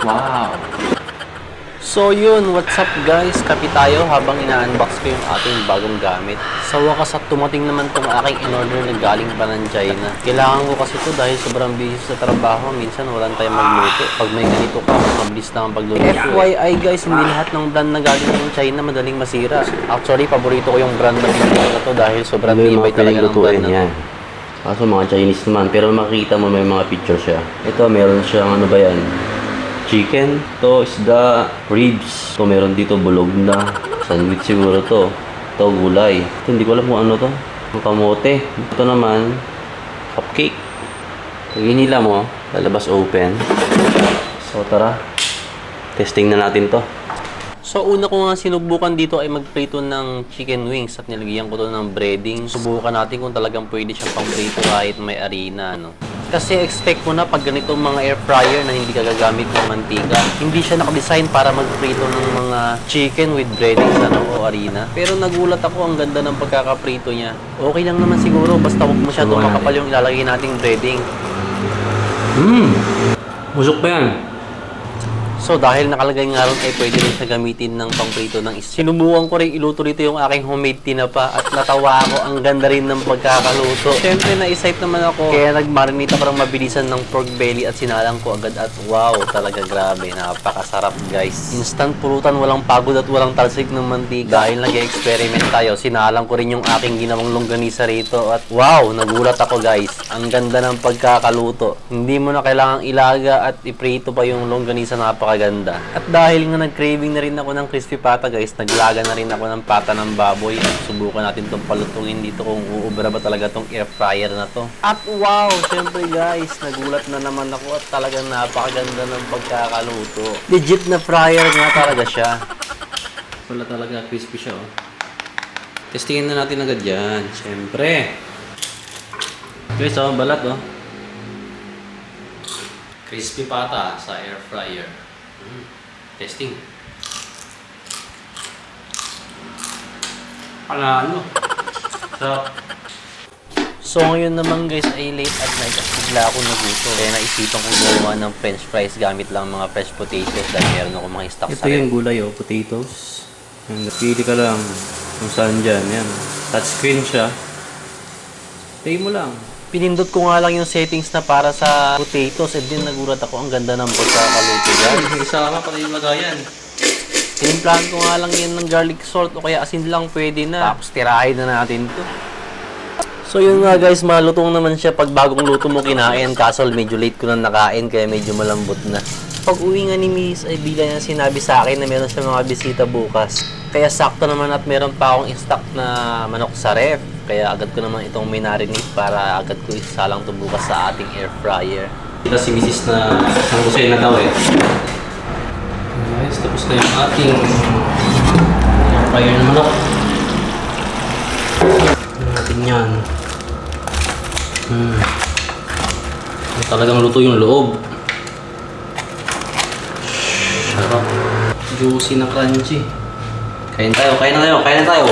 Wow! So yun, what's up guys? Kapi tayo habang ina-unbox ko yung ating bagong gamit. Sa wakas at tumating naman tong aking in-order na galing pa ng China. Kailangan ko kasi to dahil sobrang busy sa trabaho. Minsan walang tayong magluto. Pag may ganito ka, mabilis lang ang pagluluto. FYI guys, hindi lahat ng brand na galing ng China madaling masira. Actually, paborito ko yung brand na pinili na to dahil sobrang tibay talaga ng brand na to. Kaso mga Chinese naman, pero makikita mo may mga picture siya. Ito, meron siyang ano ba yan? Chicken, to isda, ribs. To meron dito bulog na. Sandwich siguro to. To gulay. Ito hindi ko alam kung ano to. Ang kamote. Ito naman, cupcake. Pag hinila mo, lalabas open. So tara, testing na natin to. So una ko nga sinubukan dito ay magprito ng chicken wings at nilagyan ko to ng breading. Subukan natin kung talagang pwede siyang pangprito kahit may harina, no? Kasi expect mo na pag ganitong mga air fryer na hindi ka gagamit ng mantika, hindi siya nakadesign para magprito ng mga chicken with breadings o harina. Pero nagulat ako, ang ganda ng pagkakaprito niya. Okay lang naman siguro, basta huwag masyadong makapal yung ilalagay nating breading. Musok pa yan. So dahil nakalagay nga ron ay pwede rin siya gamitin ng pangprito ng isda. Sinubukan ko rin iluto rito yung aking homemade tinapa at natawa ako, ang ganda rin ng pagkakaluto. Siyempre na-excite naman ako kaya nagmarinate ako ng mabilisan ng pork belly at sinalang ko agad at wow, talaga grabe, napakasarap guys. Instant pulutan, walang pagod at walang talsik ng mantika. Dahil nag-experiment tayo, sinalang ko rin yung aking ginawang longganisa rito at wow, nagulat ako guys. Ang ganda ng pagkakaluto. Hindi mo na kailangang ilaga at iprito pa yung longganisa, napakaganda. At dahil nga nag-craving na rin ako ng crispy pata guys, naglaga na rin ako ng pata ng baboy at subukan natin itong palutungin dito kung uubra ba talaga itong air fryer na to. At wow, syempre guys, nagulat na naman ako at talagang napakaganda ng pagkakaluto. Legit na fryer nga talaga siya. Wala talaga, crispy siya oh. Testingin na natin agad yan, syempre. Guys, oh, balat oh. Crispy pata sa air fryer. Testing. Ano? So ngayon naman guys ay late at night at bigla ako nagusto. Kaya naisipan kong gumawa ng french fries gamit lang mga fresh potatoes dahil meron ako mga stock sa Ito yung gulay oh, potatoes. Napili ka lang kung saan dyan. Yan. Touchscreen siya. Play mo lang. Pinindot ko nga lang yung settings na para sa potatoes and then nagulat ako, ang ganda ng pagkakaluto dyan. Isama pala yung lagayan. Tinimplahan ko nga lang yan ng garlic salt o kaya asin lang pwede na. Tapos tirahin na natin to. So yun nga guys, malutong naman siya pag bagong luto mo kinain. Kaso medyo late ko na nakain kaya medyo malambot na. Pag uwi nga ni Miss ay bigla niya sinabi sa akin na meron siya mga bisita bukas. Kaya sakto naman at meron pa akong stock na manok sa ref. Kaya agad ko naman itong minarinate para agad ko isalang ito bukas sa ating air fryer. Kita si Mrs. na sangkusay na daw eh. Guys, tapos na yung ating air fryer na manok. Natin yan. Talagang luto yung loob. Sarap. Juicy na crunchy. Kain tayo, kain na tayo, kain na tayo.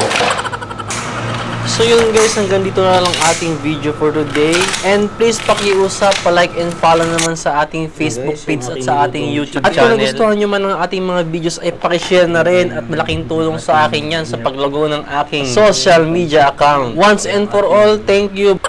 So yun guys, hanggang dito na lang ating video for today. And please pakiusap, pa-like and follow naman sa ating Facebook page at sa ating YouTube channel. At kung nagustuhan nyo man ang ating mga videos ay pakishare na rin at malaking tulong sa akin yan sa paglago ng aking social media account. Once and for all, thank you.